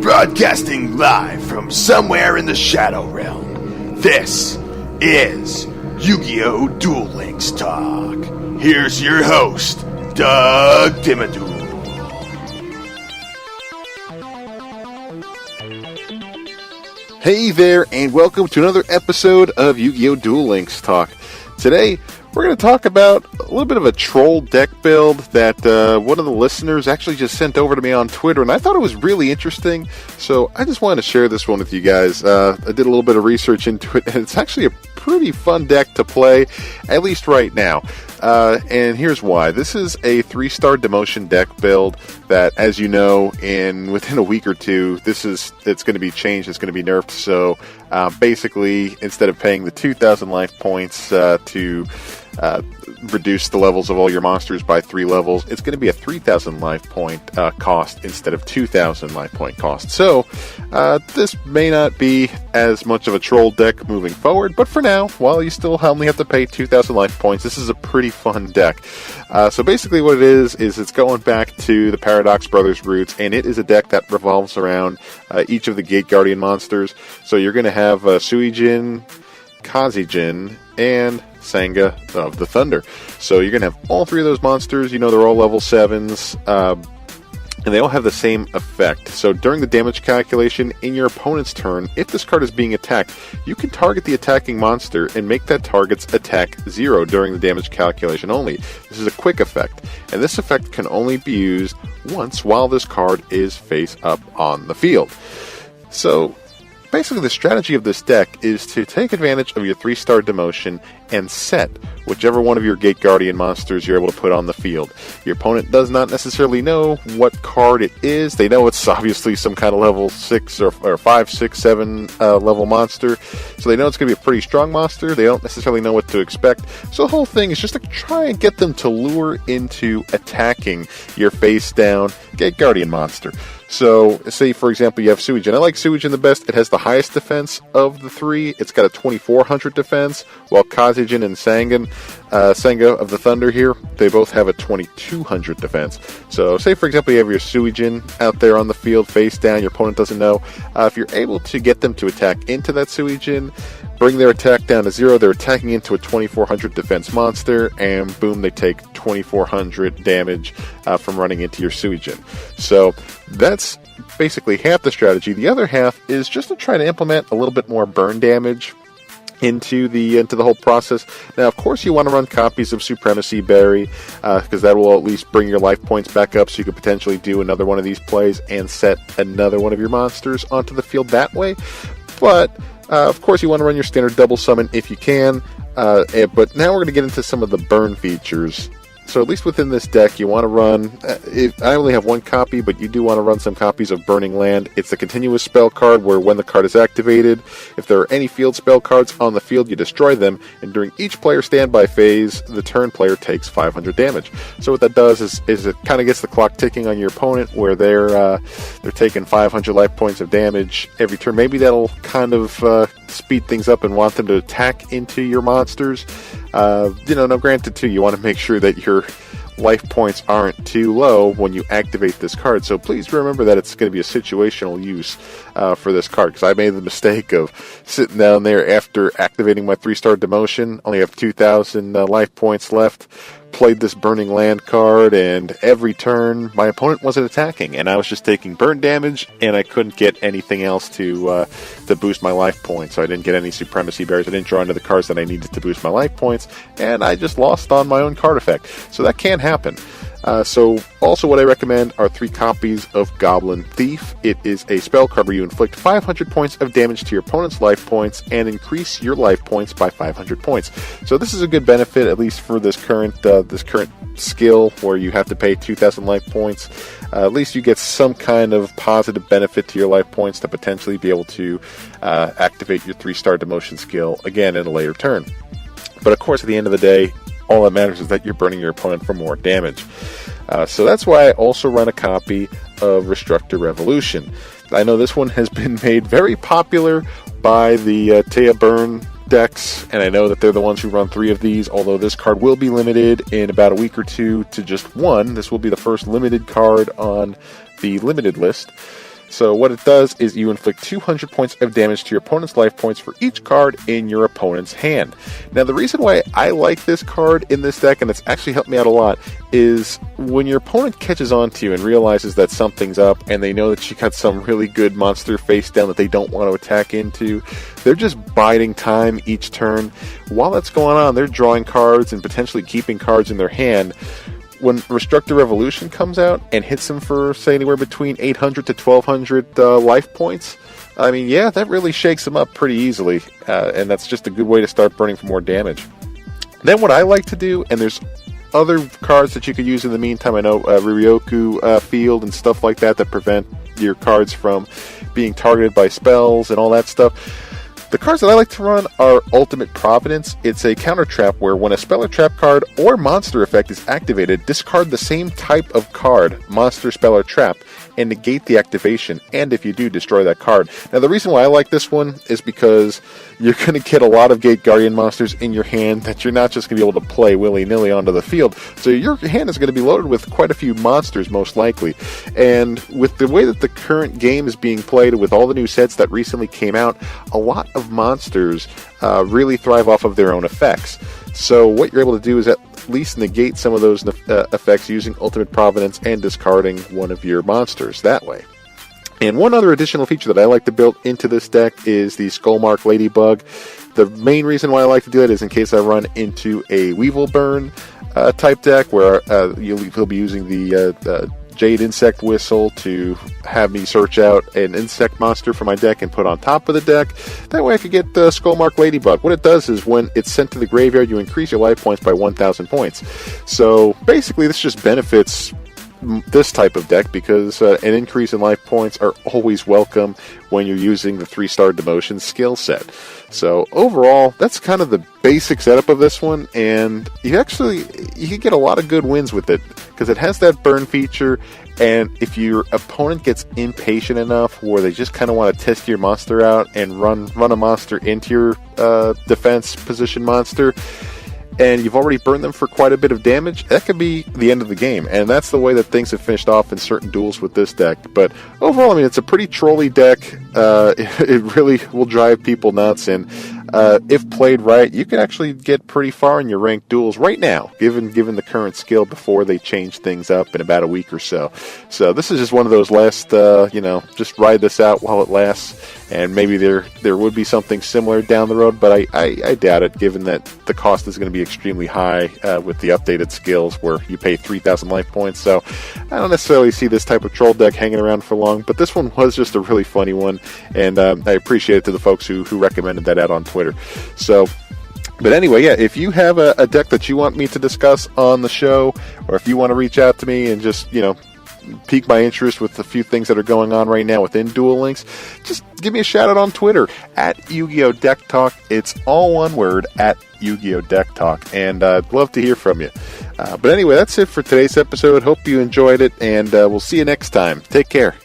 Broadcasting live from somewhere in the Shadow Realm, this is YuGiOh Duel Links Talk. Here's your host, Doug Dimmadoo. Hey there, and welcome to another episode of YuGiOh Duel Links Talk. Today, we're going to talk about a little bit of a troll deck build that one of the listeners actually just sent over to me on Twitter, and I thought it was really interesting, so I just wanted to share this one with you guys. I did a little bit of research into it, and it's actually a pretty fun deck to play, at least right now. And here's why. This is a 3-star Demotion deck build that, as you know, within a week or two, it's going to be changed, it's going to be nerfed. So basically, instead of paying the 2,000 life points to reduce the levels of all your monsters by 3 levels, it's going to be a 3,000 life point cost instead of 2,000 life point cost. So this may not be as much of a troll deck moving forward, but for now, while you still only have to pay 2,000 life points, this is a pretty fun deck. So basically what it is it's going back to the Paradox Brothers roots, and it is a deck that revolves around each of the Gate Guardian monsters. So you're going to have Suijin, Kazijin, and Sanga of the Thunder. So you're going to have all 3 of those monsters. You know, they're all level 7s, and they all have the same effect. So during the damage calculation in your opponent's turn, if this card is being attacked, you can target the attacking monster and make that target's attack 0 during the damage calculation only. This is a quick effect, and this effect can only be used once while this card is face up on the field. So basically, the strategy of this deck is to take advantage of your 3-star Demotion and set whichever one of your Gate Guardian monsters you're able to put on the field. Your opponent does not necessarily know what card it is. They know it's obviously some kind of level 6 or 5, 6, 7 level monster. So they know it's going to be a pretty strong monster. They don't necessarily know what to expect. So the whole thing is just to try and get them to lure into attacking your face-down Gate Guardian monster. So, say, for example, you have Suijin. I like Suijin the best. It has the highest defense of the 3. It's got a 2,400 defense, while Kazijin and Sanga of the Thunder here, they both have a 2,200 defense. So, say, for example, you have your Suijin out there on the field, face down, your opponent doesn't know. If you're able to get them to attack into that Suijin, bring their attack down to 0, they're attacking into a 2,400 defense monster, and boom, they take 2,400 damage from running into your Suijin. So that's basically half the strategy. The other half is just to try to implement a little bit more burn damage into the whole process. Now, of course, you want to run copies of Supremacy Berry, because that will at least bring your life points back up, so you could potentially do another one of these plays and set another one of your monsters onto the field that way. But of course, you want to run your standard double summon if you can, but now we're going to get into some of the burn features. So at least within this deck, you want to run, I only have 1 copy, but you do want to run some copies of Burning Land. It's a continuous spell card where when the card is activated, if there are any field spell cards on the field, you destroy them, and during each player standby phase, the turn player takes 500 damage. So what that does is it kind of gets the clock ticking on your opponent, where they're taking 500 life points of damage every turn. Maybe that'll kind of speed things up and want them to attack into your monsters. Now granted too, you want to make sure that your life points aren't too low when you activate this card. So please remember that it's going to be a situational use for this card, because I made the mistake of sitting down there after activating my 3-star Demotion, only have 2,000 life points left, played this Burning Land card, and every turn my opponent wasn't attacking, and I was just taking burn damage, and I couldn't get anything else to boost my life points. So I didn't get any Supremacy Bears, I didn't draw into the cards that I needed to boost my life points, and I just lost on my own card effect. So that can happen. So also what I recommend are 3 copies of Goblin Thief. It is a spell card where you inflict 500 points of damage to your opponent's life points and increase your life points by 500 points. So this is a good benefit, at least for this current skill where you have to pay 2,000 life points. At least you get some kind of positive benefit to your life points to potentially be able to activate your 3-star Demotion skill again in a later turn. But of course, at the end of the day, all that matters is that you're burning your opponent for more damage. So that's why I also run a copy of Restructor Revolution. I know this one has been made very popular by the Taya Burn decks, and I know that they're the ones who run 3 of these, although this card will be limited in about a week or 2 to just 1. This will be the first limited card on the limited list. So what it does is you inflict 200 points of damage to your opponent's life points for each card in your opponent's hand. Now, the reason why I like this card in this deck, and it's actually helped me out a lot, is when your opponent catches on to you and realizes that something's up, and they know that you got some really good monster face down that they don't want to attack into, they're just biding time each turn. While that's going on, they're drawing cards and potentially keeping cards in their hand. When Restructor Revolution comes out and hits them for, say, anywhere between 800 to 1200 life points, I mean, yeah, that really shakes them up pretty easily, and that's just a good way to start burning for more damage. Then what I like to do, and there's other cards that you could use in the meantime, I know Ryoku Field and stuff like that prevent your cards from being targeted by spells and all that stuff. The cards that I like to run are Ultimate Providence. It's a counter trap where when a spell or trap card or monster effect is activated, discard the same type of card, monster, spell, or trap, and negate the activation, and if you do, destroy that card. Now, the reason why I like this one is because you're going to get a lot of Gate Guardian monsters in your hand that you're not just going to be able to play willy-nilly onto the field. So your hand is going to be loaded with quite a few monsters, most likely. And with the way that the current game is being played, with all the new sets that recently came out, a lot of monsters really thrive off of their own effects. So what you're able to do is at least negate some of those effects using Ultimate Providence and discarding one of your monsters that way. And one other additional feature that I like to build into this deck is the Skullmark Ladybug. The main reason why I like to do it is in case I run into a Weevil Burn type deck where he'll be using the Jade Insect Whistle to have me search out an insect monster for my deck and put on top of the deck. That way I could get the Skullmark Ladybug. What it does is when it's sent to the graveyard, you increase your life points by 1,000 points. So basically this just benefits this type of deck because an increase in life points are always welcome when you're using the 3-star Demotion skill set. So overall, that's kind of the basic setup of this one, and you can get a lot of good wins with it because it has that burn feature, and if your opponent gets impatient enough where they just kind of want to test your monster out and run a monster into your defense position monster, and you've already burned them for quite a bit of damage, that could be the end of the game. And that's the way that things have finished off in certain duels with this deck. But overall, I mean, it's a pretty trolly deck. It really will drive people nuts. And if played right, you can actually get pretty far in your ranked duels right now, given the current skill before they change things up in about a week or so. So this is just one of those last, just ride this out while it lasts. And maybe there would be something similar down the road, but I doubt it, given that the cost is going to be extremely high with the updated skills where you pay 3,000 life points. So I don't necessarily see this type of troll deck hanging around for long, but this one was just a really funny one, and I appreciate it to the folks who recommended that out on Twitter. So, but anyway, yeah, if you have a deck that you want me to discuss on the show, or if you want to reach out to me and just, pique my interest with a few things that are going on right now within Duel Links, just give me a shout out on Twitter at YuGiOh Deck Talk. It's all one word, at YuGiOh Deck Talk, and I'd love to hear from you. But anyway, that's it for today's episode. Hope you enjoyed it, and we'll see you next time. Take care.